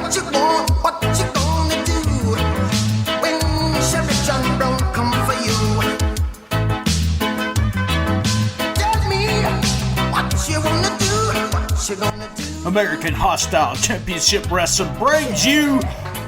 what you want, what you gonna do when Chevy John Brown come for you? Tell me what you wanna do, what you gonna do. American Hostile Championship Wrestling brings you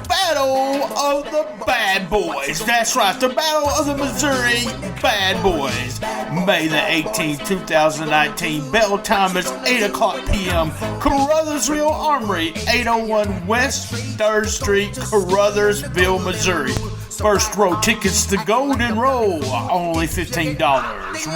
Battle of the Bad Boys. That's right, the Battle of the Missouri Bad Boys. May the 18th, 2019. Bell time is 8 o'clock p.m. Caruthersville Armory, 801 West 3rd Street, Caruthersville, Missouri. First row tickets to Golden Row, only $15.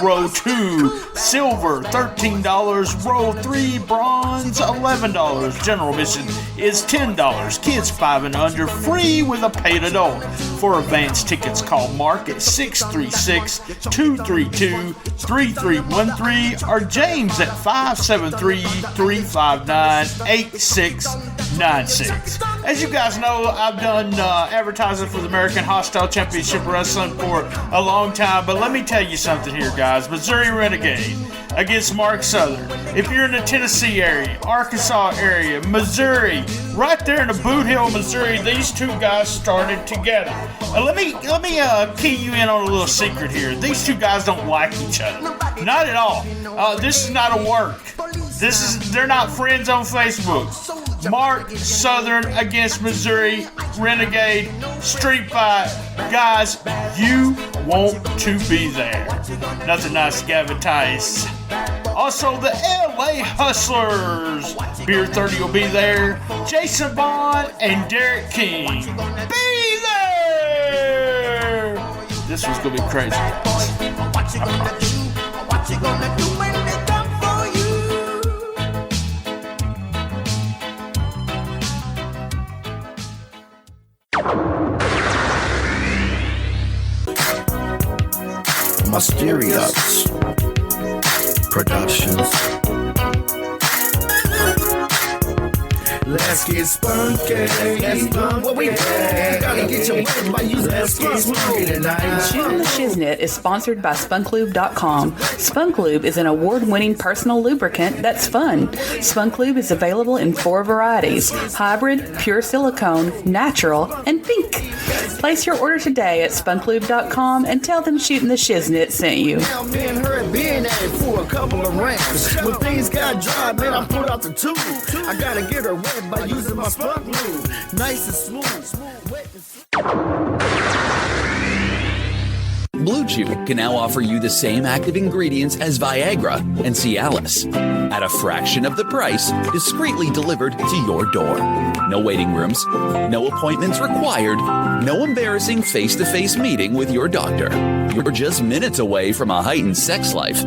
Row 2, Silver, $13. Row 3, Bronze, $11. General admission is $10. Kids 5 and under, free with a paid adult. For advance tickets, call Mark at 636-232-3313 or James at 573-359-8696. As you guys know, I've done advertising for the American Hostile Championship Wrestling for a long time, but let me tell you something here, guys. Missouri Renegade against Mark Southern. If you're in the Tennessee area, Arkansas area, Missouri, right there in the Boot Hill, Missouri, these two guys started together. Let me key you in on a little secret here. These two guys don't like each other. Not at all. This is not a work. They're not friends on Facebook. Mark Southern against Missouri Renegade Street Fight. Guys, you want to be there. Nothing nice, Gavin Tice. Also, the LA Hustlers. Beer 30 will be there. Jason Bond and Derek King. Be there! This one's going to be crazy. What you gonna do? What you gonna do when they come for you? Mysterious Productions. Let's get spunky. What we gotta get your way by using that spunky tonight. Shooting the Shiznit is sponsored by spunklube.com. Spunklube is an award-winning personal lubricant that's fun. Spunklube is available in 4 varieties: hybrid, pure silicone, natural, and pink. Place your order today at spunklube.com and tell them Shooting the Shiznit sent you. Now me and her being at it for a couple of rounds. When things got dry, man, I pulled out the tube. I gotta get her wet by using my spunk lube. Nice and smooth, wet and Blue Chew can now offer you the same active ingredients as Viagra and Cialis at a fraction of the price, discreetly delivered to your door. No waiting rooms, no appointments required, no embarrassing face-to-face meeting with your doctor. You're just minutes away from a heightened sex life.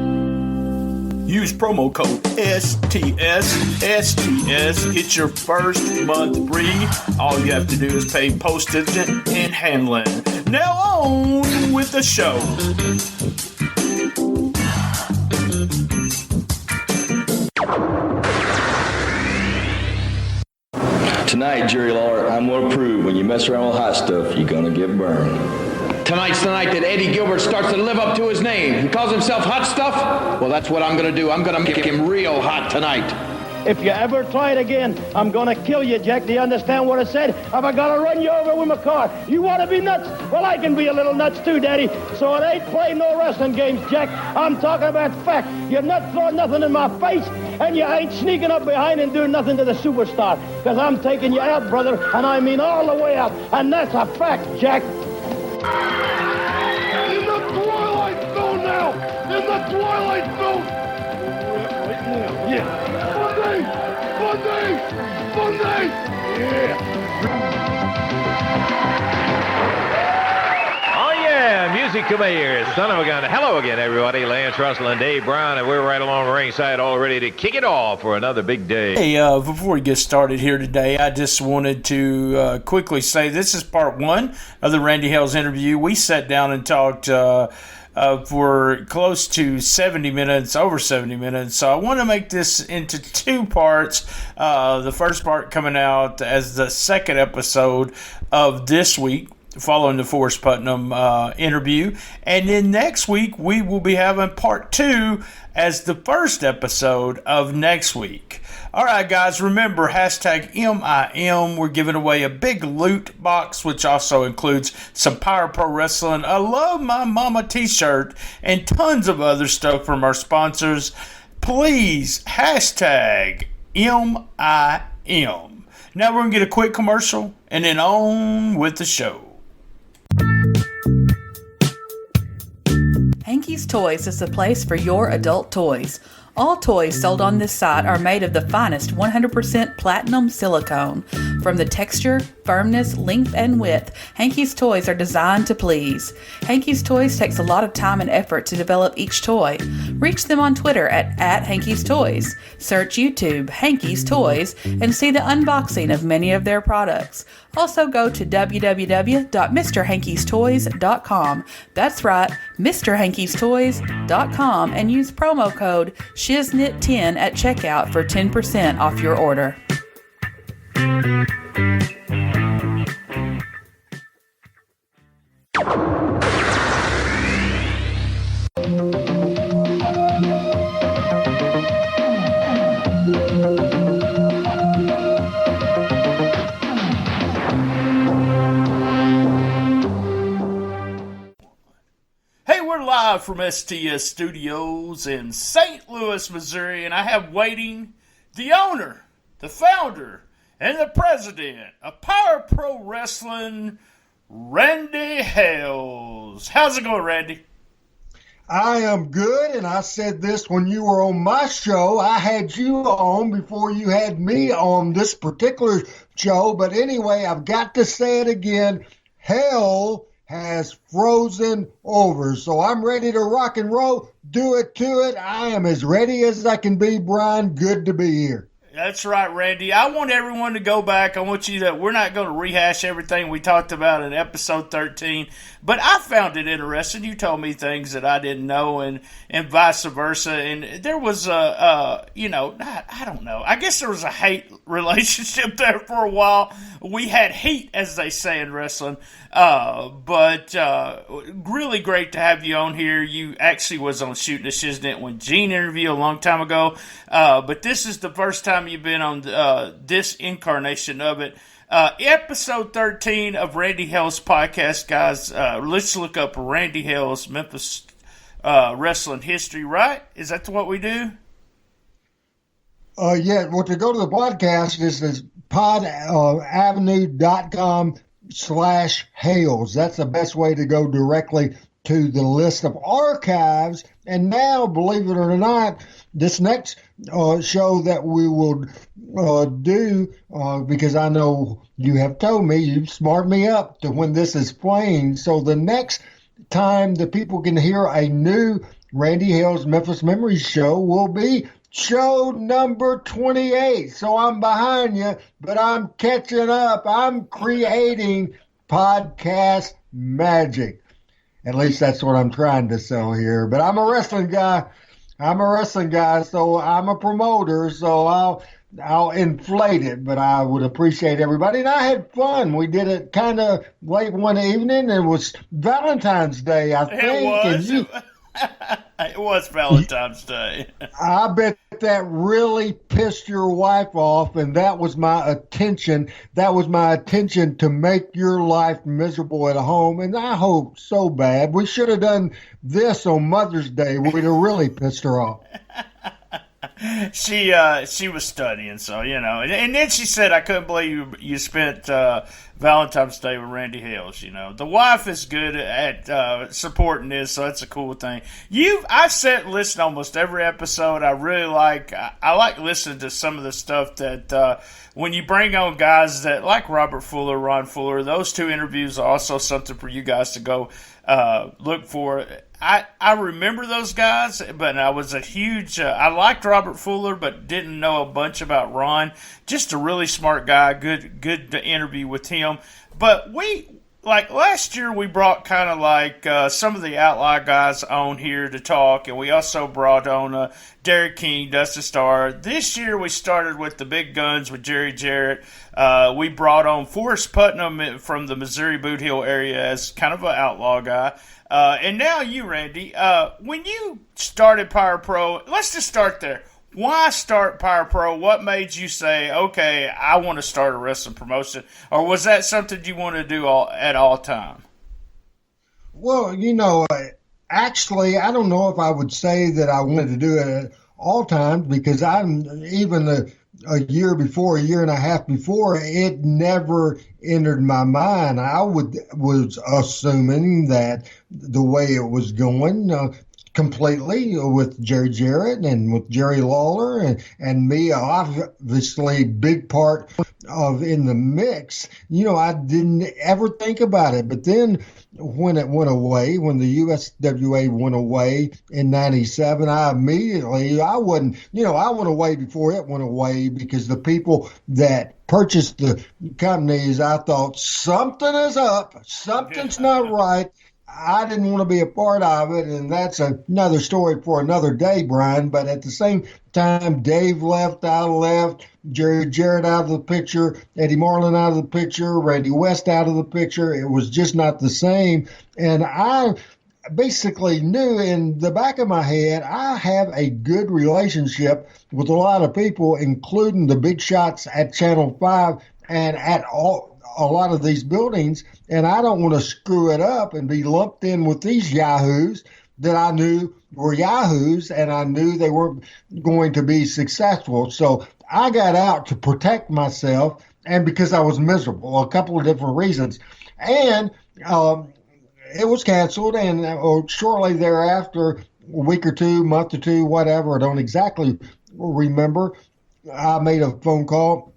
Use promo code STS. Get your first month free. All you have to do is pay postage and handling. Now on with the show. Tonight, Jerry Lawler, I'm going to prove when you mess around with hot stuff, you're going to get burned. Tonight's the night that Eddie Gilbert starts to live up to his name. He calls himself Hot Stuff. Well, that's what I'm going to do. I'm going to make him real hot tonight. If you ever try it again, I'm going to kill you, Jack. Do you understand what I said? Have I got to run you over with my car? You want to be nuts? Well, I can be a little nuts too, Daddy. So it ain't playing no wrestling games, Jack. I'm talking about fact. You're not throwing nothing in my face, and you ain't sneaking up behind and doing nothing to the superstar. Because I'm taking you out, brother, and I mean all the way out. And that's a fact, Jack. In the Twilight Zone now! In the Twilight Zone! Yeah. Monday! Yeah. Oh yeah, music come here, son of a gun. Hello again, everybody. Lance Russell and Dave Brown, and we're right along the ringside all ready to kick it off for another big day. Hey, before we get started here today, I just wanted to quickly say this is part 1 of the Randy Hales interview. We sat down and talked for close to 70 minutes, over 70 minutes. So I want to make this into 2 parts. The first part coming out as the second episode of this week. following the Forrest Putnam interview. And then next week, we will be having part 2 as the first episode of next week. All right, guys, remember, hashtag MIM. We're giving away a big loot box, which also includes some Power Pro Wrestling, a Love My Mama t-shirt, and tons of other stuff from our sponsors. Please, hashtag MIM. Now we're going to get a quick commercial and then on with the show. Hanky's Toys is the place for your adult toys. All toys sold on this site are made of the finest 100% platinum silicone. From the texture, firmness, length, and width, Hanky's Toys are designed to please. Hanky's Toys takes a lot of time and effort to develop each toy. Reach them on Twitter at Hanky's Toys. Search YouTube Hanky's Toys and see the unboxing of many of their products. Also go to www.mrhankystoys.com. That's right, mrhankystoys.com, and use promo code SHIZNIT10 at checkout for 10% off your order. We're live from STS Studios in St. Louis, Missouri, and I have waiting the owner, the founder, and the president of Power Pro Wrestling, Randy Hales. How's it going, Randy? I am good, and I said this when you were on my show. I had you on before you had me on this particular show, but anyway, I've got to say it again. Hell has frozen over. So I'm ready to rock and roll. Do it to it. I am as ready as I can be, Brian. Good to be here. That's right, Randy. I want everyone to go back. I want you to, we're not going to rehash everything we talked about in episode 13, but I found it interesting. You told me things that I didn't know and vice versa. And there was I don't know. I guess there was a hate relationship there for a while. We had heat, as they say in wrestling. But really great to have you on here. You actually was on Shooting the Shiznit when Gene interviewed a long time ago. But this is the first time you've been on this incarnation of it. Episode 13 of Randy Hales podcast, guys. Let's look up Randy Hales Memphis wrestling history, right? Is that what we do? Yeah, well, to go to the podcast, this is podavenue.com/Hales. That's the best way to go directly to the list of archives. And now, believe it or not, this next show that we will do, because I know you have told me, you've smarted me up to when this is playing. So the next time the people can hear a new Randy Hales Memphis Memories show will be show number 28. So I'm behind you, but I'm catching up. I'm creating podcast magic. At least that's what I'm trying to sell here. But I'm a wrestling guy. So I'm a promoter. So I'll inflate it, but I would appreciate everybody. And I had fun. We did it kind of late one evening. It was Valentine's Day, I think. It was. It was Valentine's Day. I bet that really pissed your wife off, and that was my attention. That was my attention to make your life miserable at home, and I hope so bad. We should have done this on Mother's Day. We'd have really pissed her off. She was studying, so, and then she said, I couldn't believe you spent Valentine's Day with Randy Hales. The wife is good at supporting this, so that's a cool thing. I sat and listened to almost every episode. I really like listening to some of the stuff that when you bring on guys that like Robert Fuller, Ron Fuller, those two interviews are also something for you guys to go look for. I remember those guys, but I was a huge I liked Robert Fuller, but didn't know a bunch about Ron. Just a really smart guy, good to interview with him. But like last year we brought kind of like some of the outlaw guys on here to talk, and we also brought on Derek King, Dustin Starr. This year we started with the big guns with Jerry Jarrett. We brought on Forrest Putnam from the Missouri Boot Hill area as kind of an outlaw guy. And now you, Randy, when you started Power Pro, let's just start there. Why start Power Pro? What made you say, okay, I want to start a wrestling promotion? Or was that something you want to do at all time? Well, actually, I don't know if I would say that I wanted to do it at all times, because I'm even a year and a half before, it never entered my mind. I was assuming that the way it was going, completely with Jerry Jarrett and with Jerry Lawler and me, obviously big part of in the mix. I didn't ever think about it. But then when it went away, when the USWA went away in 97, I went away before it went away, because the people that purchased the companies, I thought something is up, something's not right. I didn't want to be a part of it, and that's another story for another day, Brian. But at the same time, Dave left, I left, Jerry Jarrett out of the picture, Eddie Marlin out of the picture, Randy West out of the picture. It was just not the same. And I basically knew in the back of my head, I have a good relationship with a lot of people, including the big shots at Channel 5 and at a lot of these buildings, and I don't want to screw it up and be lumped in with these yahoos that I knew were yahoos, and I knew they weren't going to be successful. So I got out to protect myself, and because I was miserable, a couple of different reasons. And it was canceled, and shortly thereafter, a week or two, month or two, whatever, I don't exactly remember, I made a phone call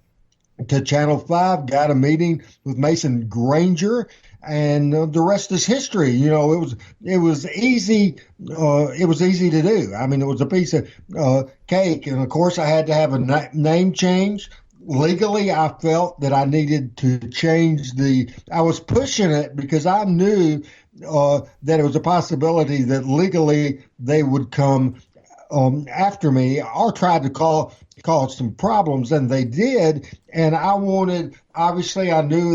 to Channel 5, got a meeting with Mason Granger, and the rest is history. It was easy. It was easy to do. I mean, it was a piece of cake, and of course, I had to have a name change. Legally, I felt that I needed to change I was pushing it because I knew that it was a possibility that legally they would come after me, or tried to cause some problems, and they did. And I knew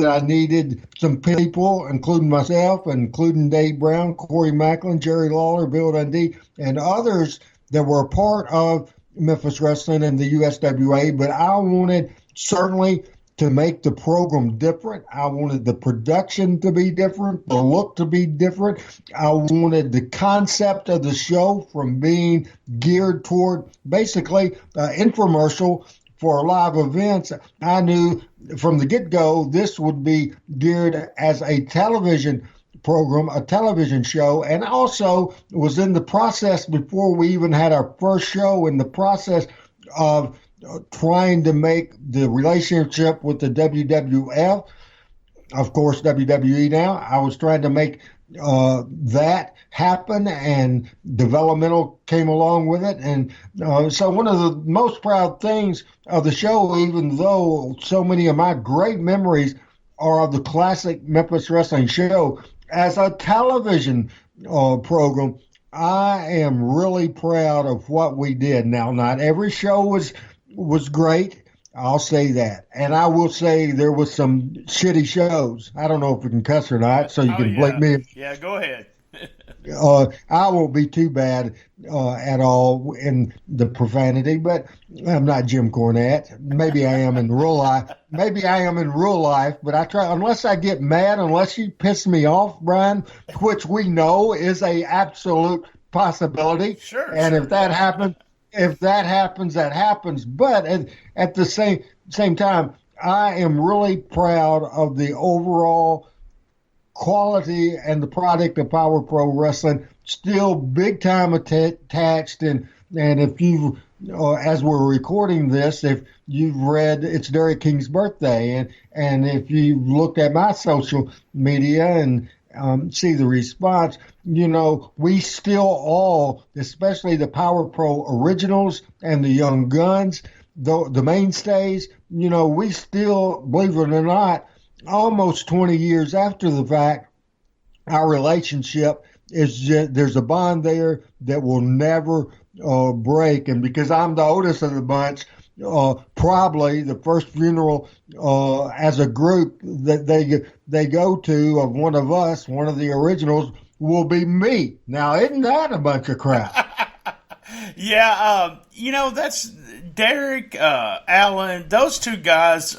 that I needed some people, including myself, including Dave Brown, Corey Macklin, Jerry Lawler, Bill Dundee, and others that were a part of Memphis Wrestling and the USWA. But I wanted certainly to make the program different. I wanted the production to be different, the look to be different. I wanted the concept of the show from being geared toward basically infomercial for live events. I knew from the get-go this would be geared as a television program, a television show, and also was in the process, before we even had our first show, in the process of trying to make the relationship with the WWF, of course WWE now, I was trying to make that happen, and developmental came along with it. And so one of the most proud things of the show, even though so many of my great memories are of the classic Memphis Wrestling show, as a television program, I am really proud of what we did. Now, not every show was great, I'll say that. And I will say there was some shitty shows. I don't know if we can cuss or not, so you can blame me. Yeah, go ahead. I won't be too bad at all in the profanity, but I'm not Jim Cornette. Maybe I am in real life. But I try, unless I get mad, unless you piss me off, Brian, which we know is a absolute possibility. Sure. And if that happens, that happens. But at the same time, I am really proud of the overall quality and the product of Power Pro Wrestling. Still big time attached. And if you, as we're recording this, if you've read, it's Derek King's birthday. And if you looked at my social media and see the response, we still all, especially the Power Pro originals and the young guns, the mainstays, we still, believe it or not, almost 20 years after the fact, our relationship is just, there's a bond there that will never break. And because I'm the oldest of the bunch, probably the first funeral as a group that they go to of one of us, one of the originals, will be me. Now, isn't that a bunch of crap? Yeah, that's Derek, Alan, those two guys.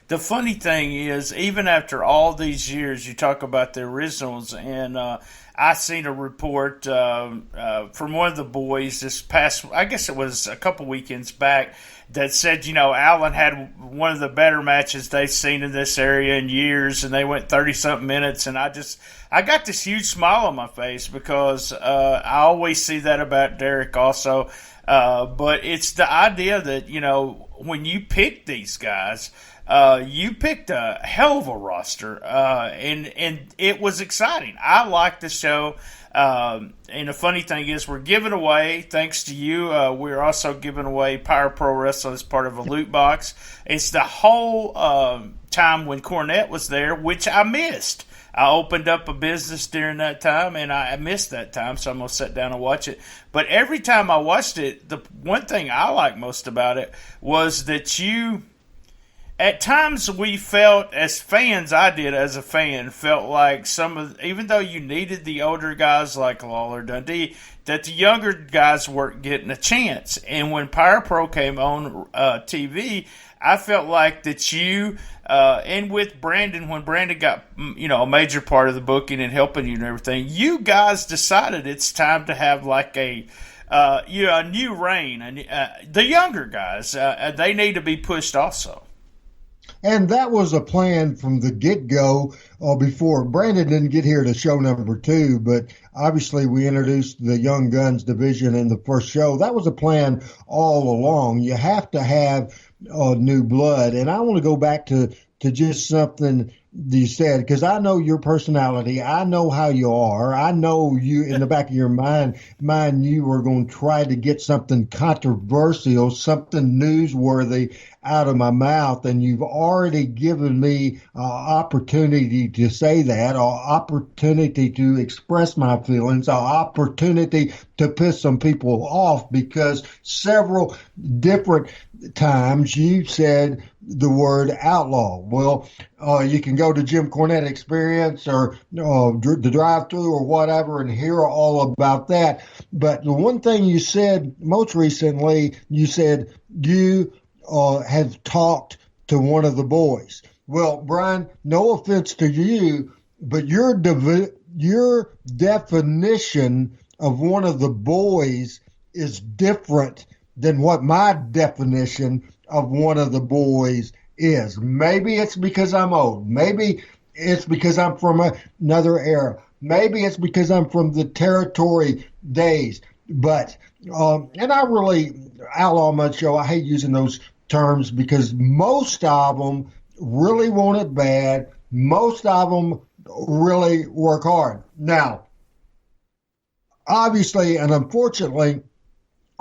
The funny thing is, even after all these years, you talk about the originals, and I seen a report from one of the boys this past, I guess it was a couple weekends back, that said, Alan had one of the better matches they've seen in this area in years, and they went 30-something minutes, and I got this huge smile on my face because I always see that about Derek also. But it's the idea that, when you pick these guys, you picked a hell of a roster, and it was exciting. I liked the show. And the funny thing is, we're giving away, thanks to you, we're also giving away Power Pro Wrestling as part of a loot box. It's the whole time when Cornette was there, which I missed. I opened up a business during that time, and I missed that time, so I'm going to sit down and watch it. But every time I watched it, the one thing I liked most about it was that at times we felt, as fans, I did as a fan, felt like even though you needed the older guys like Lawler, Dundee, that the younger guys weren't getting a chance. And when Power Pro came on TV, I felt like that and with Brandon, when Brandon got, a major part of the booking and helping you and everything, you guys decided it's time to have like a new reign. And the younger guys, they need to be pushed also. And that was a plan from the get-go before. Brandon didn't get here to show number 2, but obviously we introduced the Young Guns division in the first show. That was a plan all along. You have to have new blood. And I want to go back to just something you said, because I know your personality. I know how you are. I know you in the back of your mind, you were going to try to get something controversial, something newsworthy out of my mouth. And you've already given me opportunity to say that, or opportunity to express my feelings, or opportunity to piss some people off, because several different times you said the word outlaw. Well, you can go to Jim Cornette Experience or the drive-thru or whatever and hear all about that. But the one thing you said most recently, you said you have talked to one of the boys. Well, Brian, no offense to you, but your definition of one of the boys is different than what my definition of one of the boys is. Maybe it's because I'm old. Maybe it's because I'm from another era. Maybe it's because I'm from the territory days. But, and I really, Outlaw Mud Show, I hate using those terms because most of them really want it bad. Most of them really work hard. Now, obviously and unfortunately,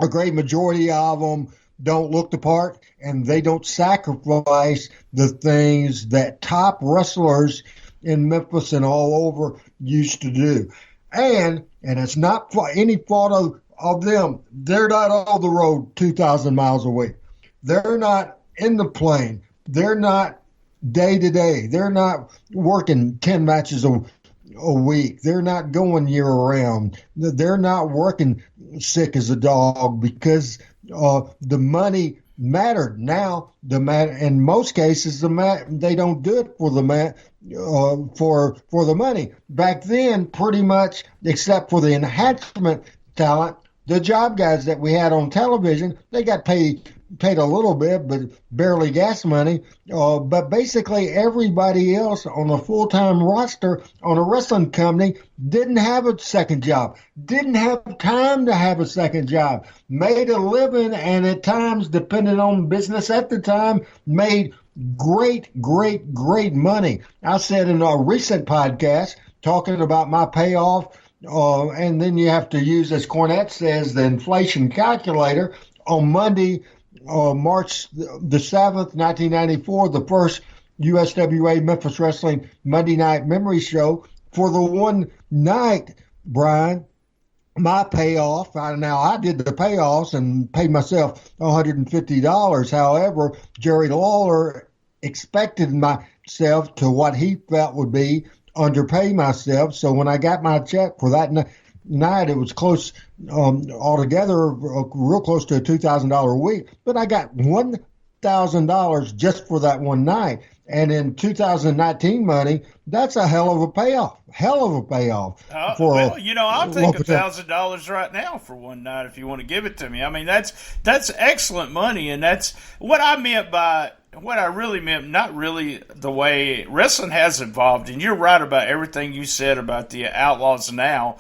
a great majority of them don't look the part, and they don't sacrifice the things that top wrestlers in Memphis and all over used to do. And it's not any fault of them. They're not on the road 2,000 miles away. They're not in the plane. They're not day to day. They're not working 10 matches a week. They're not going year round. They're not working sick as a dog because the money mattered. Now in most cases they don't do it for the for the money. Back then, pretty much, except for the enhancement talent, the job guys that we had on television, they got paid a little bit, but barely gas money. But basically everybody else on a full-time roster on a wrestling company didn't have a second job, didn't have time to have a second job, made a living, and at times, depending on business at the time, made great money. I said in a recent podcast, talking about my payoff, and then you have to use, as Cornette says, the inflation calculator. On Monday, March the 7th, 1994, the first USWA Memphis Wrestling Monday Night Memory Show. For the one night, Brian, my payoff, now I did the payoffs and paid myself $150. However, Jerry Lawler expected myself to what he felt would be underpay myself. So when I got my check for that night, it was close altogether, real close to a $2,000 a week. But I got $1,000 just for that one night. And in 2019 money, that's a hell of a payoff. Hell of a payoff. Well, I'll take $1,000 right now for one night if you want to give it to me. I mean, that's excellent money, and that's what I meant by what I really meant. Not really the way wrestling has evolved, and you're right about everything you said about the Outlaws now.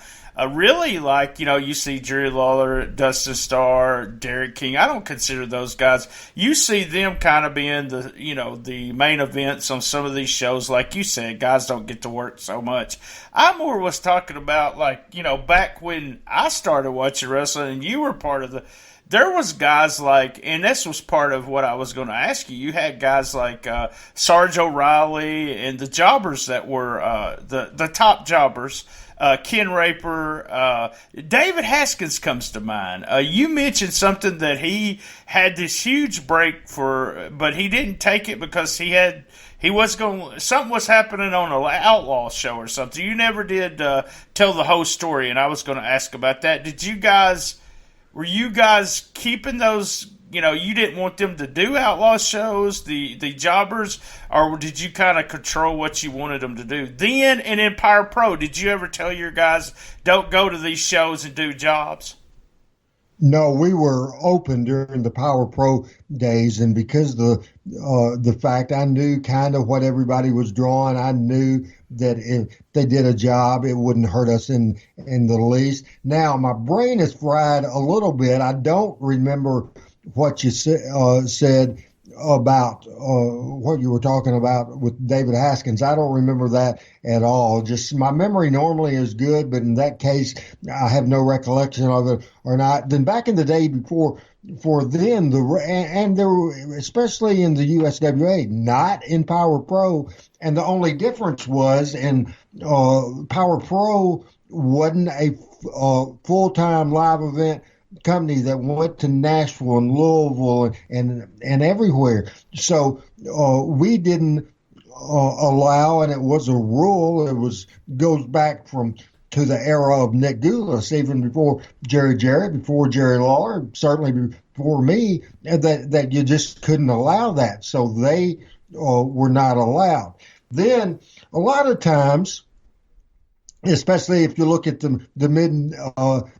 Really, you see Jerry Lawler, Dustin Starr, Derek King. I don't consider those guys. You see them kind of being the main events on some of these shows. Like you said, guys don't get to work so much. I more was talking about, back when I started watching wrestling and you were part of there was guys and this was part of what I was going to ask you. You had guys like Sarge O'Reilly and the jobbers that were the top jobbers. Ken Raper, David Haskins comes to mind. You mentioned something that he had this huge break but he didn't take it because something was happening on an Outlaw show or something. You never did tell the whole story, and I was going to ask about that. Were you guys keeping those? You didn't want them to do Outlaw shows, the jobbers, or did you kind of control what you wanted them to do? Then, and in Power Pro, did you ever tell your guys, don't go to these shows and do jobs? No, we were open during the Power Pro days, and because the fact I knew kind of what everybody was drawing, I knew that if they did a job, it wouldn't hurt us in the least. Now, my brain is fried a little bit. I don't remember what you said about what you were talking about with David Haskins. I don't remember that at all. Just my memory normally is good, but in that case, I have no recollection of it or not. Then back in the day before, for then, and there were, especially in the USWA, not in Power Pro, and the only difference was in Power Pro wasn't a full-time live event company that went to Nashville and Louisville and everywhere. So we didn't allow, and it was a rule. Goes back to the era of Nick Goulas, even before Jerry Jarrett, before Jerry Lawler, certainly before me, that you just couldn't allow that. So they were not allowed. Then a lot of times, especially if you look at the mid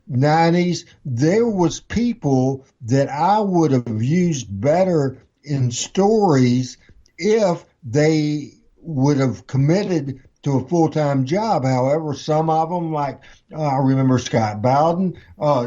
90s, there was people that I would have used better in stories if they would have committed to a full-time job. However, some of them, like I remember Scott Bowden,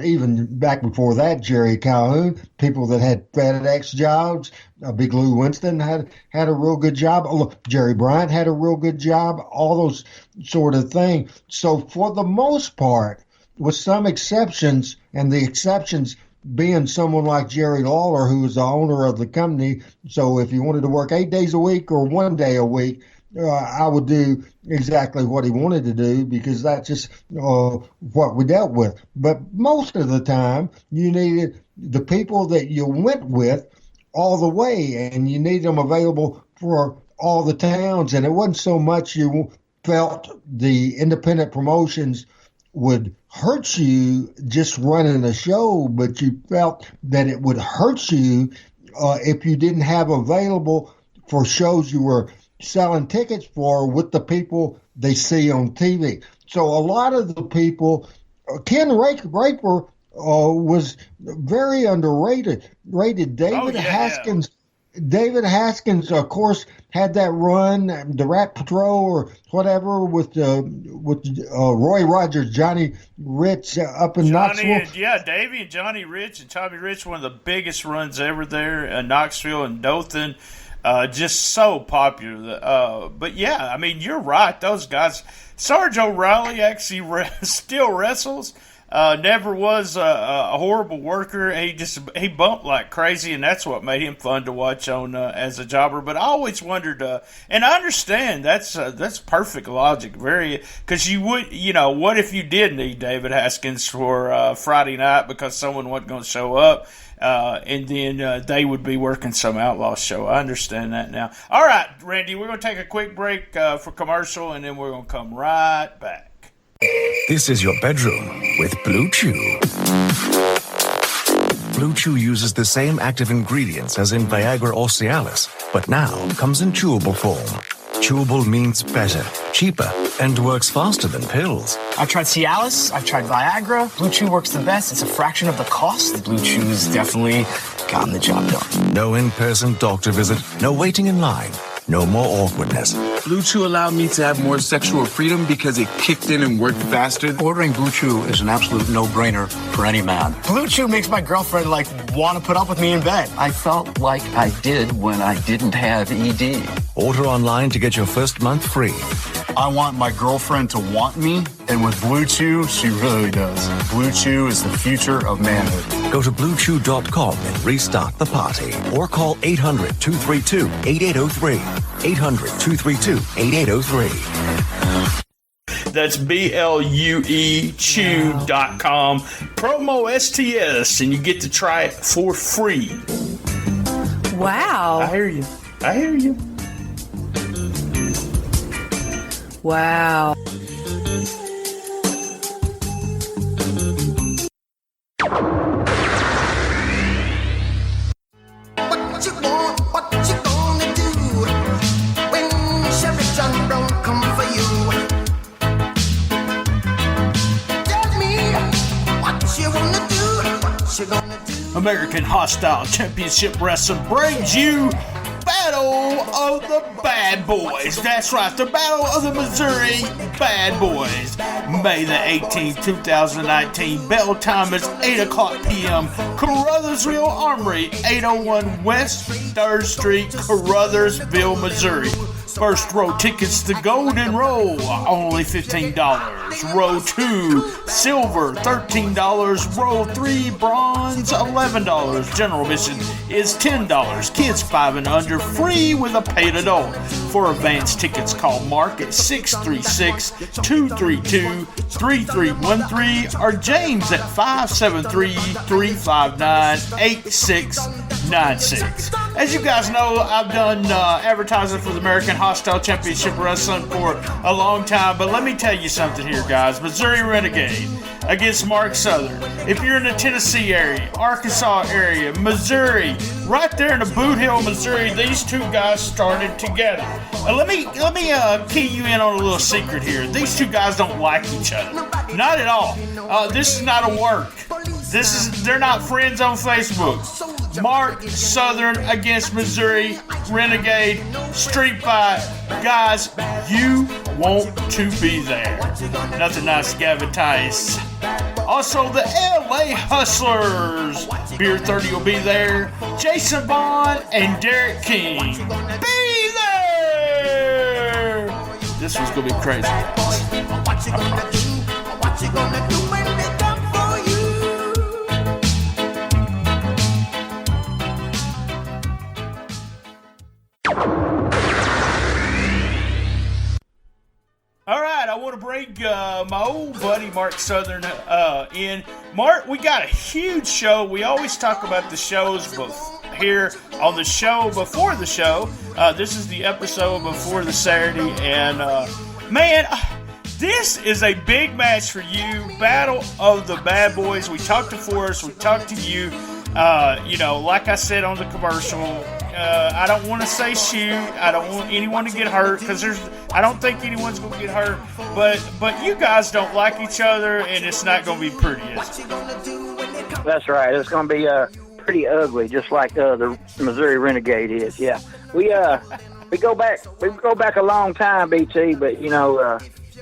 even back before that, Jerry Calhoun, people that had FedEx jobs. Big Lou Winston had a real good job. Jerry Bryant had a real good job. All those sort of things. So for the most part, with some exceptions, and the exceptions being someone like Jerry Lawler, who was the owner of the company. So if he wanted to work 8 days a week or 1 day a week, I would do exactly what he wanted to do, because that's just what we dealt with. But most of the time, you needed the people that you went with all the way, and you need them available for all the towns. And it wasn't so much you felt the independent promotions would hurt you just running a show, but you felt that it would hurt you if you didn't have available for shows you were selling tickets for with the people they see on TV. So a lot of the people, Ken Raper was very underrated. Haskins. David Haskins, of course, had that run, the Rat Patrol or whatever, with Roy Rogers, Johnny Rich up in Knoxville. Yeah, Davey and Johnny Rich and Tommy Rich, one of the biggest runs ever there in Knoxville and Dothan. Just so popular. But yeah, I mean, you're right. Those guys, Sarge O'Reilly actually still wrestles. Never was a horrible worker. He bumped like crazy, and that's what made him fun to watch on as a jobber. But I always wondered, and I understand that's perfect logic. Because you would, what if you did need David Haskins for Friday night because someone wasn't going to show up, and then they would be working some outlaw show. I understand that now. All right, Randy, we're going to take a quick break for commercial, and then we're going to come right back. This is your bedroom with Blue Chew. Blue Chew uses the same active ingredients as in Viagra or Cialis, but now comes in chewable form. Chewable means better, cheaper, and works faster than pills. I've tried Cialis, I've tried Viagra. Blue Chew works the best. It's a fraction of the cost. Blue Chew's definitely gotten the job done. No in-person doctor visit, no waiting in line. No more awkwardness. Blue Chew allowed me to have more sexual freedom because it kicked in and worked faster. Ordering Blue Chew is an absolute no-brainer for any man. Blue Chew makes my girlfriend, want to put up with me in bed. I felt like I did when I didn't have ED. Order online to get your first month free. I want my girlfriend to want me, and with Blue Chew, she really does. Blue Chew is the future of manhood. Go to BlueChew.com and restart the party. Or call 800-232-8803. 800-232-8803. That's BLUE Chew.com. Promo STS, and you get to try it for free. Wow. I hear you. Wow. What you want, what you gonna do when Chevy John Brown come for you? Tell me what you wanna do, what you gonna do. American Hostile Championship Wrestling brings you Battle of the Bad Boys. That's right, the Battle of the Missouri Bad Boys. May the 18th, 2019. Bell time is 8 o'clock p.m. Caruthersville Armory, 801 West 3rd Street, Caruthersville, Missouri. First row tickets to Golden Row, only $15. Row 2, Silver, $13. Row 3, Bronze, $11. General admission is $10. Kids 5 and under, free with a paid adult. For advance tickets, call Mark at 636-232-3313 or James at 573-359-8696. As you guys know, I've done advertising for the American Hostile Championship Wrestling for a long time, but let me tell you something here, guys. Missouri Renegade against Mark Southern. If you're in the Tennessee area, Arkansas area, Missouri, right there in the Boot Hill, Missouri, these two guys started together. Let me key you in on a little secret here. These two guys don't like each other. Not at all. This is not a work. They're not friends on Facebook. Mark Southern against Missouri Renegade Street Fight. Guys, you want to be there. Nothing nice, Gavin Tice. Also, the LA Hustlers. Beer 30 will be there. Jason Bond and Derek King. Be there! This one's going to be crazy. What you gonna do? What you gonna do when they come for you? All right, I want to bring my old buddy Mark Southern in. Mark, we got a huge show. We always talk about the shows here on the show before the show. This is the episode before the Saturday, and man, this is a big match for you. Battle of the Bad Boys. We talked to Forrest. We talked to you. Like I said on the commercial, I don't want to say shoot. I don't want anyone to get hurt because I don't think anyone's going to get hurt. But you guys don't like each other, and it's not going to be pretty, is it? That's right. It's going to be pretty ugly, just like the Missouri Renegade is. Yeah, we go back a long time, BT. But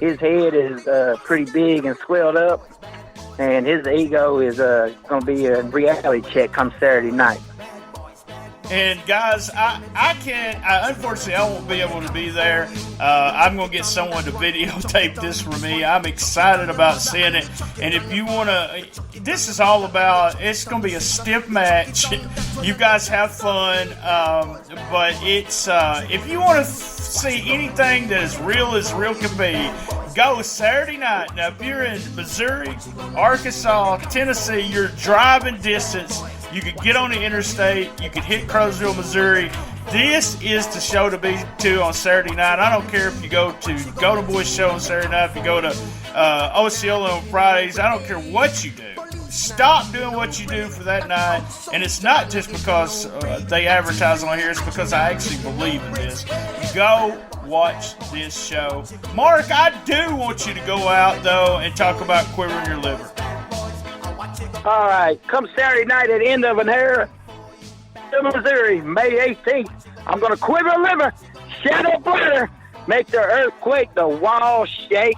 his head is pretty big and swelled up, and his ego is going to be a reality check come Saturday night. And guys, I can't. Unfortunately, I won't be able to be there. I'm gonna get someone to videotape this for me. I'm excited about seeing it. And if you wanna, this is all about. It's gonna be a stiff match. You guys have fun, but it's if you want to see anything that is real as real can be. Go Saturday night. Now, if you're in Missouri, Arkansas, Tennessee, you're driving distance. You could get on the interstate. You could hit Crowsville, Missouri. This is the show to be to on Saturday night. I don't care if you go to Boys Show on Saturday night, if you go to Osceola on Fridays. I don't care what you do. Stop doing what you do for that night. And it's not just because they advertise on here. It's because I actually believe in this. Go watch this show. Mark, I do want you to go out, though, and talk about quivering your liver. All right. Come Saturday night at the end of an era, Missouri, May 18th. I'm going to quiver a liver, shadow bladder, make the earthquake, the walls shake,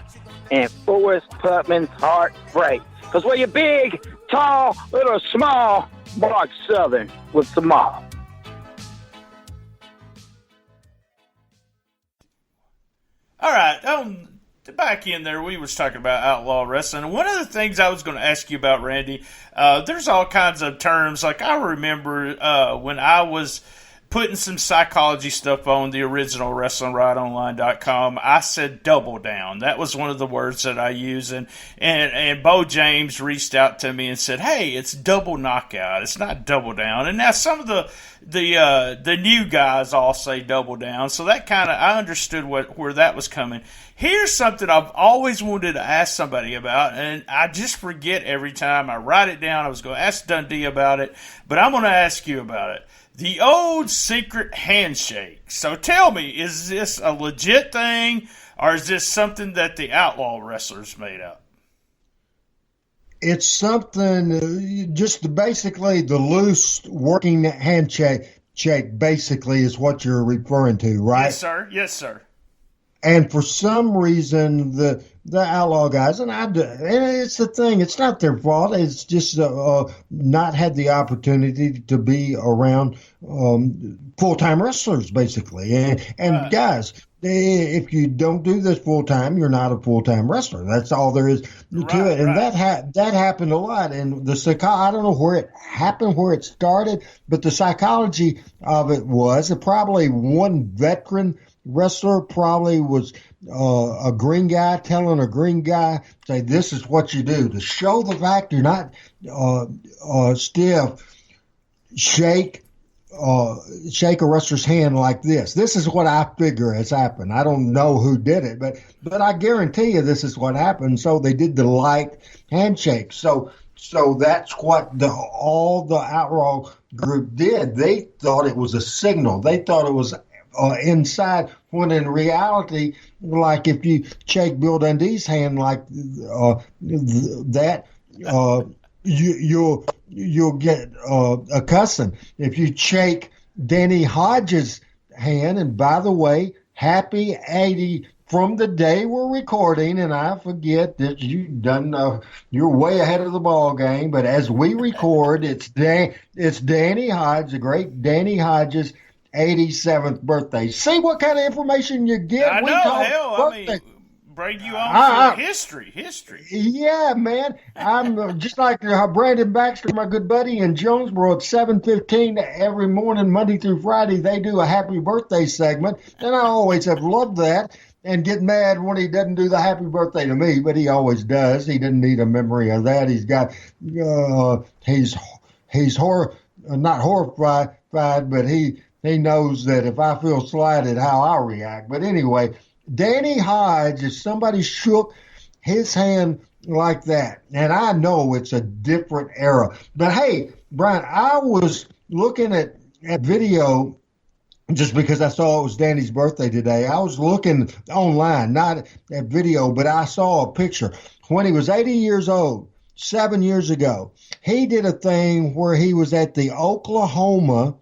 and Forrest Putman's heart break. Because where you're big, tall, little, small, Mark Southern with some more. All right, back in there, we was talking about outlaw wrestling. One of the things I was going to ask you about, Randy, there's all kinds of terms. Like I remember when I was putting some psychology stuff on the original WrestlingRideOnline.com, I said double down. That was one of the words that I used. And Bo James reached out to me and said, hey, it's double knockout. It's not double down. And now some of the new guys all say double down. So that kind of, I understood where that was coming. Here's something I've always wanted to ask somebody about, and I just forget every time I write it down. I was going to ask Dundee about it, but I'm going to ask you about it. The old secret handshake. So tell me, is this a legit thing, or is this something that the outlaw wrestlers made up? It's something, just basically the loose working handshake basically is what you're referring to, right? Yes, sir. Yes, sir. And for some reason, the outlaw guys, and it's the thing, it's not their fault. It's just not had the opportunity to be around full-time wrestlers, basically. And guys, if you don't do this full-time, you're not a full-time wrestler. That's all there is to it. And that happened a lot. And I don't know where it happened, where it started, but the psychology of it was probably one veteran wrestler probably was a green guy telling a green guy, say, this is what you do. To show the fact you're not stiff, shake a wrestler's hand like this. This is what I figure has happened. I don't know who did it, but I guarantee you this is what happened. So they did the light handshake. So that's what all the outlaw group did. They thought it was a signal. They thought it was inside, when in reality, like if you shake Bill Dundee's hand like that, you'll get a cussing. If you shake Danny Hodges' hand, and by the way, happy 80 from the day we're recording, and I forget that you're way ahead of the ball game, but as we record, it's Danny Hodges, the great Danny Hodges' 87th birthday. See what kind of information you get. I know, hell, I mean, bring you on for history. Yeah, man. I'm just like Brandon Baxter, my good buddy in Jonesboro at 7:15 every morning, Monday through Friday. They do a happy birthday segment, and I always have loved that. And get mad when he doesn't do the happy birthday to me, but he always does. He didn't need a memory of that. He's got he's not horrified, but he knows that if I feel slighted, how I react. But anyway, Danny Hodge, if somebody shook his hand like that, and I know it's a different era. But hey, Brian, I was looking at video just because I saw it was Danny's birthday today. I was looking online, not at video, but I saw a picture. When he was 80 years old, 7 years ago, he did a thing where he was at the Oklahoma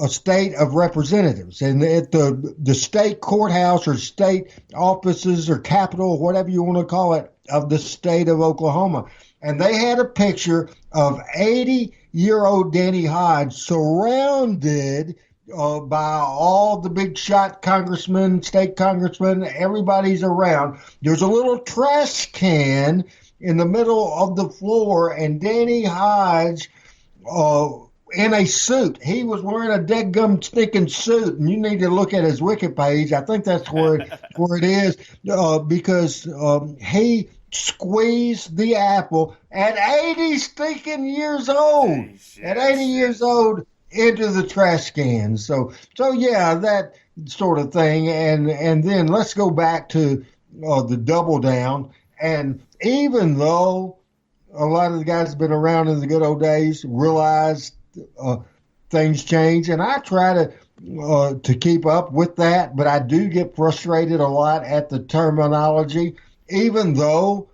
State of Representatives, and at the state courthouse or state offices or capitol, whatever you want to call it, of the state of Oklahoma. And they had a picture of 80 84-year-old Danny Hodge surrounded by all the big shot congressmen, state congressmen, everybody's around. There's a little trash can in the middle of the floor, and Danny Hodge in a suit. He was wearing a dead-gum stinking suit, and you need to look at his wiki page. I think that's where it is, because he squeezed the apple at 80 stinking years old. At 80 years old, into the trash can. So yeah, that sort of thing. And then let's go back to the double down. And even though a lot of the guys have been around in the good old days, realize things change, and I try to keep up with that, but I do get frustrated a lot at the terminology, even though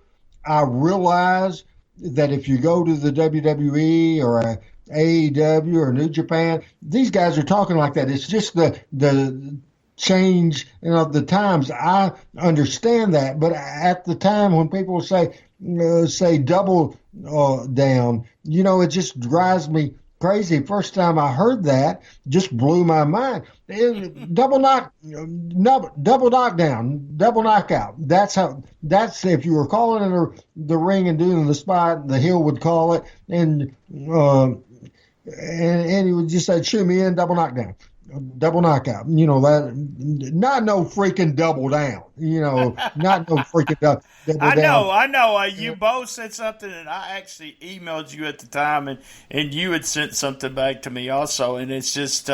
I realize that if you go to the WWE or AEW or New Japan, these guys are talking like that. It's just the change of the times. I understand that, but at the time when people say double down, it just drives me crazy. First time I heard that, just blew my mind. Double knockdown, double knockout. That's if you were calling it the ring and doing the spot, the heel would call it, and he would just say, "Shoot me in, double knockdown, double knockout." That, not no freaking double down. Not no freaking double down. I know. You both said something, and I actually emailed you at the time, and you had sent something back to me also. And it's just,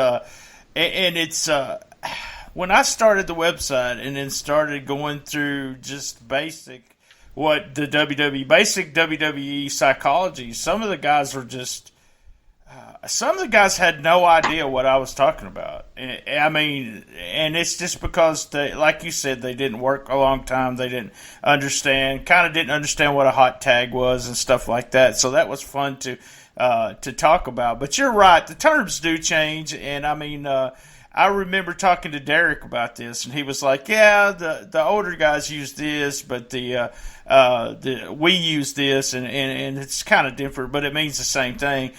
when I started the website and then started going through just basic WWE psychology, some of the guys were just. Some of the guys had no idea what I was talking about. I mean, and it's just because they, like you said, they didn't work a long time. They didn't understand what a hot tag was and stuff like that. So that was fun to talk about. But you're right, the terms do change. And I mean, I remember talking to Derek about this, and he was like, "Yeah, the older guys use this, but we use this, and it's kind of different, but it means the same thing."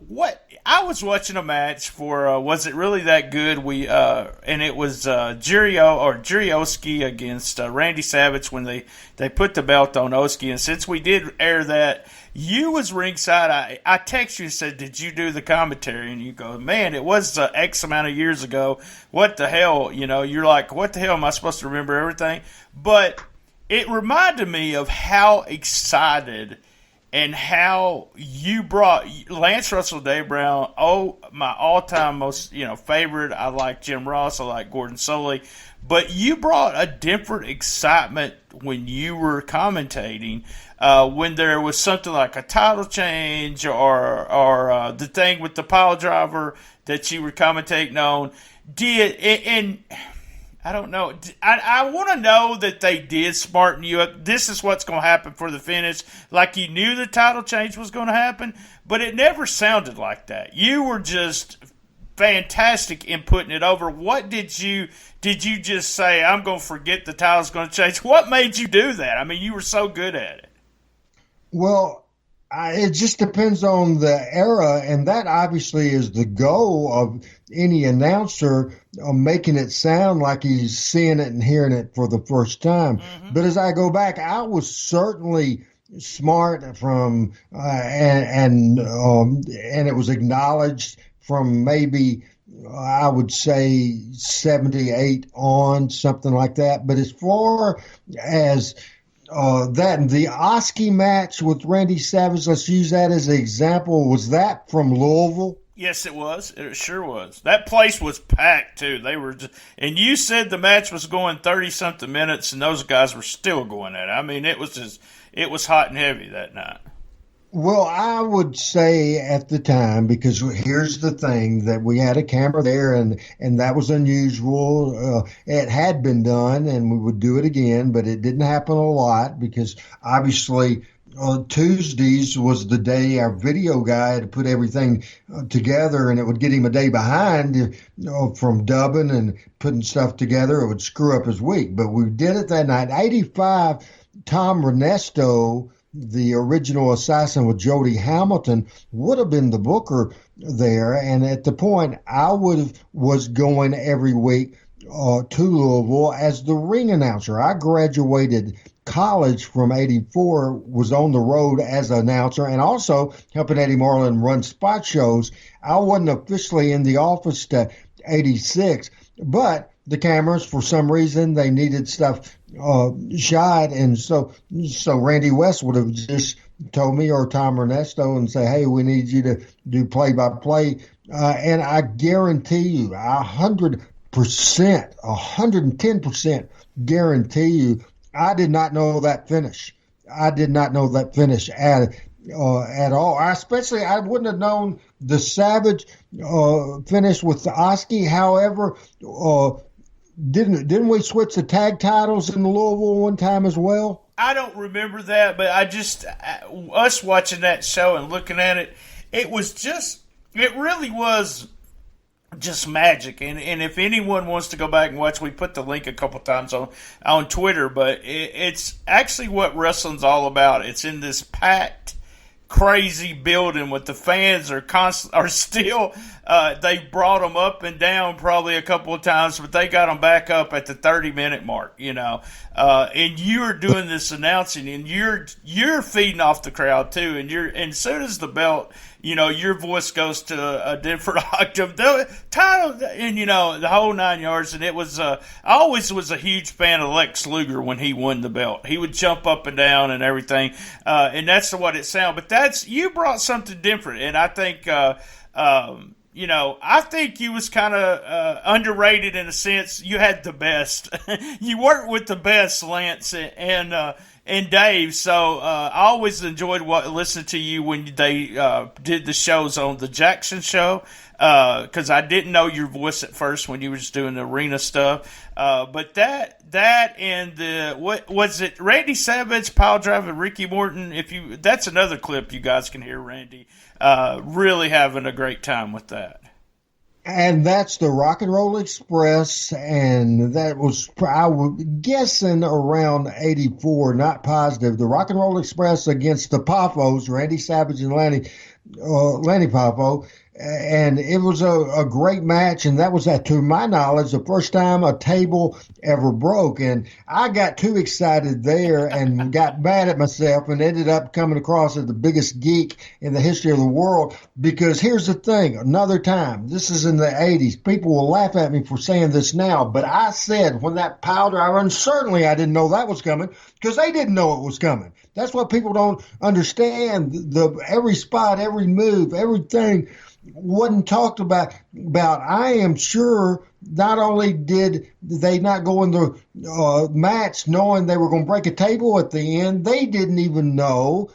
What I was watching a match for, Was It Really That Good? And it was Jurioski against Randy Savage when they put the belt on Oski. And since we did air that, you was ringside. I text you and said, "Did you do the commentary?" And you go, "Man, it was X amount of years ago. What the hell?" You're like, "What the hell am I supposed to remember everything?" But it reminded me of how excited and how you brought Lance Russell, Dave Brown, my all-time most favorite. I like Jim Ross. I like Gordon Solie. But you brought a different excitement when you were commentating. When there was something like a title change or the thing with the pile driver that you were commentating on. And I don't know. I want to know that they did smarten you up. This is what's going to happen for the finish. Like you knew the title change was going to happen, but it never sounded like that. You were just fantastic in putting it over. What did you just say, "I'm going to forget the title's going to change"? What made you do that? I mean, you were so good at it. Well, it just depends on the era, and that obviously is the goal of any announcer, making it sound like he's seeing it and hearing it for the first time. Mm-hmm. But as I go back, I was certainly smart from, and it was acknowledged from maybe, I would say 78 on, something like that. But as far as that and the Oski match with Randy Savage, let's use that as an example. Was that from Louisville? Yes, it was. It sure was. That place was packed too. They were and you said the match was going 30-something minutes, and those guys were still going at it. I mean, it was hot and heavy that night. Well, I would say at the time, because here's the thing, that we had a camera there, and that was unusual. It had been done, and we would do it again, but it didn't happen a lot because obviously Tuesdays was the day our video guy had to put everything together, and it would get him a day behind from dubbing and putting stuff together. It would screw up his week, but we did it that night. 85, Tom Renesto, the original assassin with Jody Hamilton, would have been the booker there. And at the point, I was going every week to Louisville as the ring announcer. I graduated college from 84, was on the road as an announcer, and also helping Eddie Marlin run spot shows. I wasn't officially in the office to 86, but the cameras, for some reason, they needed stuff shot, and so Randy West would have just told me, or Tom Ernesto, and say, hey, we need you to do play-by-play, and I guarantee you, 110% guarantee you, I did not know that finish. I did not know that finish at all. I wouldn't have known the Savage finish with the Oski. However, didn't we switch the tag titles in Louisville one time as well? I don't remember that, but us watching that show and looking at it, it really was just magic. And if anyone wants to go back and watch, we put the link a couple times on Twitter, but it's actually what wrestling's all about. It's in this packed, crazy building with the fans are still they brought them up and down probably a couple of times, but they got them back up at the 30-minute mark, and you're doing this announcing, and you're feeding off the crowd too, and as soon as the belt, your voice goes to a different octave, the title, and the whole 9 yards. And it was I always was a huge fan of Lex Luger when he won the belt. He would jump up and down and everything, and that's what it sounded. But you brought something different, and I think I think you was kind of underrated in a sense. You had the best. You worked with the best, Lance and Dave. So I always enjoyed listening to you when they did the shows on the Jackson Show, because I didn't know your voice at first when you were just doing the arena stuff. But that and what was it? Randy Savage, Pile Drive, and Ricky Morton. That's another clip you guys can hear Randy really having a great time with that. And that's the Rock and Roll Express, and that was, I was guessing, around 84, not positive. The Rock and Roll Express against the Poffos, Randy Savage and Lanny Poffo, and it was a great match, and that was, to my knowledge, the first time a table ever broke. And I got too excited there and got mad at myself and ended up coming across as the biggest geek in the history of the world, because here's the thing, another time, this is in the 80s, people will laugh at me for saying this now, but I said when that pile driver, and certainly I didn't know that was coming, because they didn't know it was coming. That's what people don't understand. Every spot, every move, everything wasn't talked about. I am sure not only did they not go in the match knowing they were going to break a table at the end, they didn't even know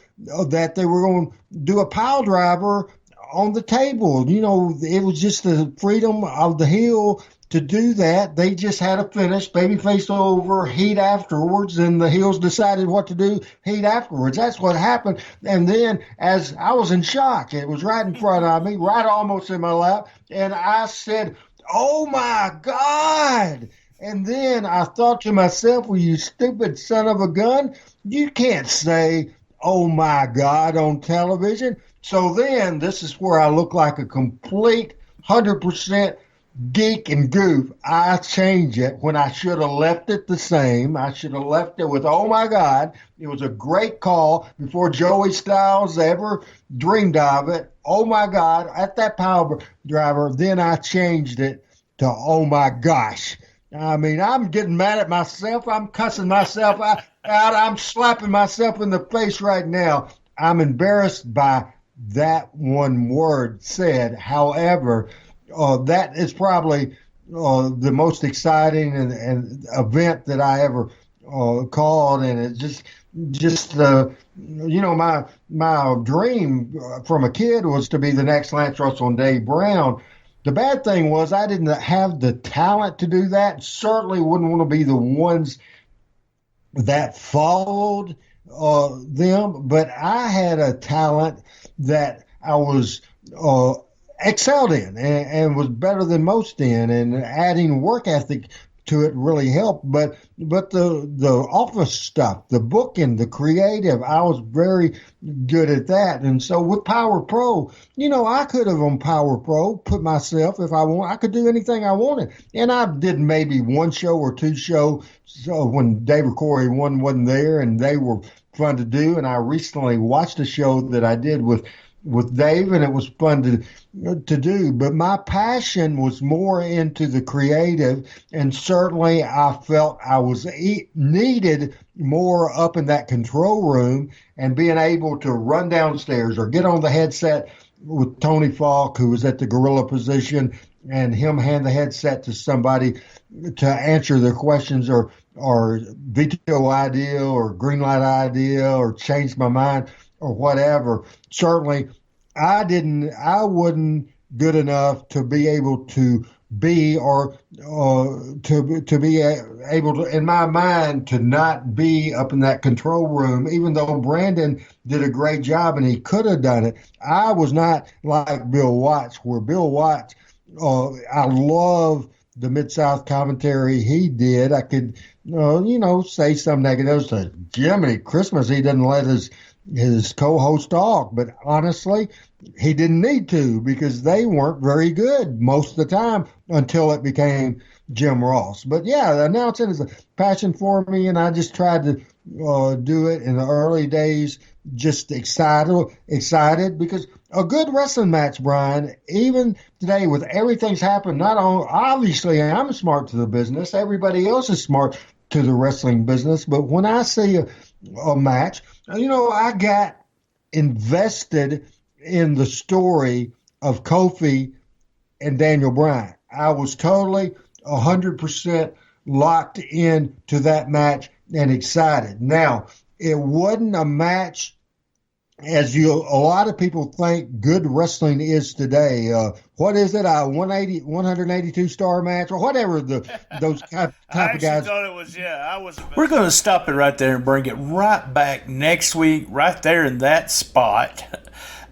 that they were going to do a pile driver on the table. It was just the freedom of the heel to do that. They just had a finish, babyface over, heat afterwards, and the heels decided what to do, heat afterwards. That's what happened. And then, as I was in shock, it was right in front of me, right almost in my lap, and I said, oh my God. And then I thought to myself, well, you stupid son of a gun, you can't say, oh my God, on television. So then, this is where I look like a complete 100% geek and goof. I change it when I should have left it the same. I should have left it with, oh my God, it was a great call before Joey Styles ever dreamed of it. Oh my God, at that power driver. Then I changed it to, oh my gosh. I mean, I'm getting mad at myself. I'm cussing myself out. I'm slapping myself in the face right now. I'm embarrassed by that one word said. However, that is probably the most exciting and event that I ever called, and it just my dream from a kid was to be the next Lance Russell and Dave Brown. The bad thing was I didn't have the talent to do that. Certainly wouldn't want to be the ones that followed them, but I had a talent that I was excelled in and was better than most in, and adding work ethic to it really helped. But the office stuff, the booking, the creative, I was very good at that. And so with Power Pro, I could have on Power Pro put myself, if I want, I could do anything I wanted. And I did maybe one show or two shows when David Corey wasn't there, and they were fun to do. And I recently watched a show that I did with Dave, and it was fun to do. But my passion was more into the creative, and certainly I felt I was needed more up in that control room and being able to run downstairs or get on the headset with Tony Falk, who was at the gorilla position, and him hand the headset to somebody to answer their questions or veto idea or green light idea or change my mind or whatever. Certainly, I wasn't good enough to be able to be or to be able to, in my mind, to not be up in that control room, even though Brandon did a great job and he could have done it. I was not like Bill Watts, where Bill Watts, I love the Mid-South commentary he did. I could, say some negatives to Jiminy Christmas. He didn't let his co-host talk, but honestly, he didn't need to, because they weren't very good most of the time until it became Jim Ross. But yeah, announcing is a passion for me, and I just tried to do it in the early days, just excited because a good wrestling match, Brian, even today with everything's happened, not only, obviously I'm smart to the business, everybody else is smart to the wrestling business, but when I see a match, I got invested in the story of Kofi and Daniel Bryan. I was totally 100% locked in to that match and excited. Now, it wasn't a match as a lot of people think good wrestling is today. What is it, a 182 star match or whatever those type of guys. Thought it was, We're going to stop it right there and bring it right back next week, right there in that spot.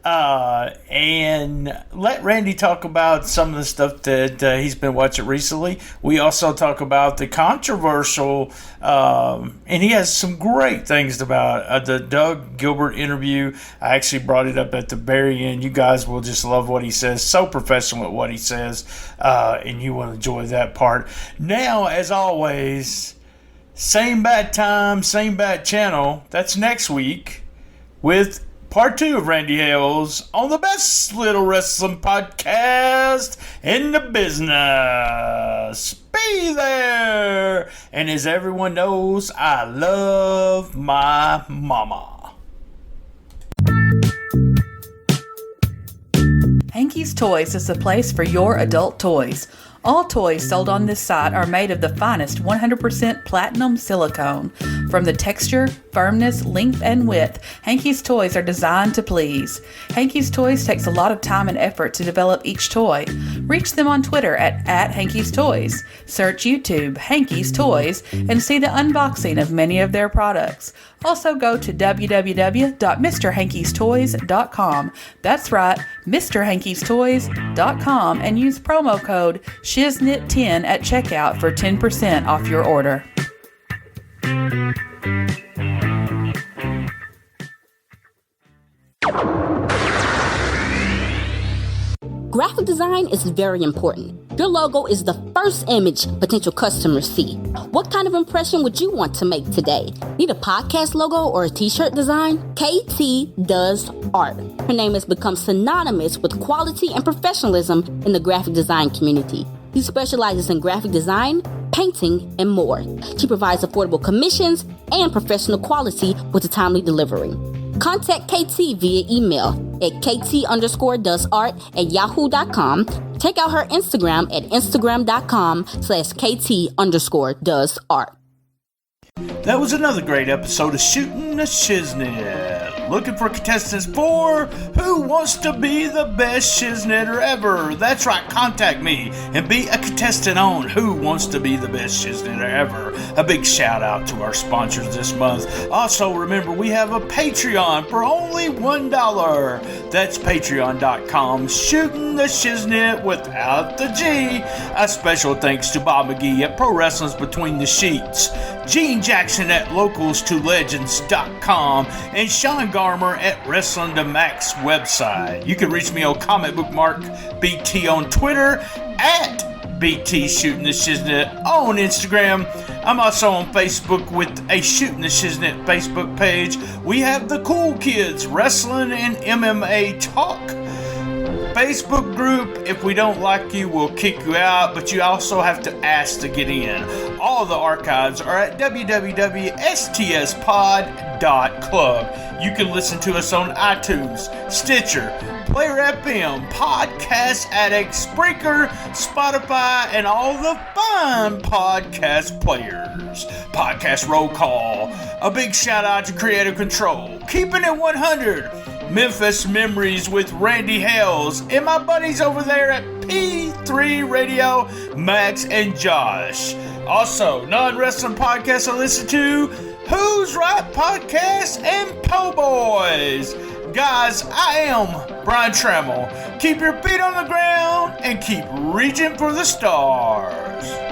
And let Randy talk about some of the stuff that he's been watching recently. We also talk about the controversial, and he has some great things about the Doug Gilbert interview. I actually brought it up at the very end. You guys will just love what he says. So professional at what he says, and you will enjoy that part. Now, as always, same bad time, same bad channel. That's next week with Part 2 of Randy Hales on the best little wrestling podcast in the business. Be there! And as everyone knows, I love my mama. Hanky's Toys is the place for your adult toys. All toys sold on this site are made of the finest 100% platinum silicone. From the texture, firmness, length, and width, Hanky's Toys are designed to please. Hanky's Toys takes a lot of time and effort to develop each toy. Reach them on Twitter at Hanky's Toys. Search YouTube Hanky's Toys and see the unboxing of many of their products. Also go to www.mrhankystoys.com. That's right, mrhankystoys.com, and use promo code SHIZNIT10 at checkout for 10% off your order. Graphic design is very important. Your logo is the first image potential customers see. What kind of impression would you want to make today? Need a podcast logo or a t-shirt design? KT does art. Her name has become synonymous with quality and professionalism in the graphic design community. She specializes in graphic design, painting, and more. She provides affordable commissions and professional quality with a timely delivery. Contact KT via email at kt_doesart@yahoo.com. Check out her Instagram at instagram.com/kt_doesart. That was another great episode of Shooting the Shiznit. looking for contestants for Who Wants to Be the Best Shiznitter Ever. That's right, contact me and be a contestant on Who Wants to Be the Best Shiznitter Ever. A big shout out to our sponsors this month. Also, remember, we have a Patreon for only $1. That's patreon.com, shooting the shiznit without the G. A special thanks to Bob McGee at Pro Wrestling's Between the Sheets, Gene Jackson at locals2legends.com, and Sean Garmer at Wrestling to Max website. You can reach me on Comic Book Mark BT on Twitter, at BT Shooting the Shiznit on Instagram. I'm also on Facebook with a Shooting the Shiznit Facebook page. We have the Cool Kids Wrestling and MMA Talk Facebook group. If we don't like you, we'll kick you out, but you also have to ask to get in. All the archives are at www.stspod.club. You can listen to us on iTunes, Stitcher, Player FM, Podcast Addict, Spreaker, Spotify, and all the fine podcast players. Podcast Roll Call. A big shout out to Creative Control. Keeping it 100. Memphis Memories with Randy Hales and my buddies over there at P3 Radio, Max and Josh. Also, non-wrestling podcasts I listen to, Who's Right Podcast and Po Boys. Guys, I am Brian Trammell. Keep your feet on the ground and keep reaching for the stars.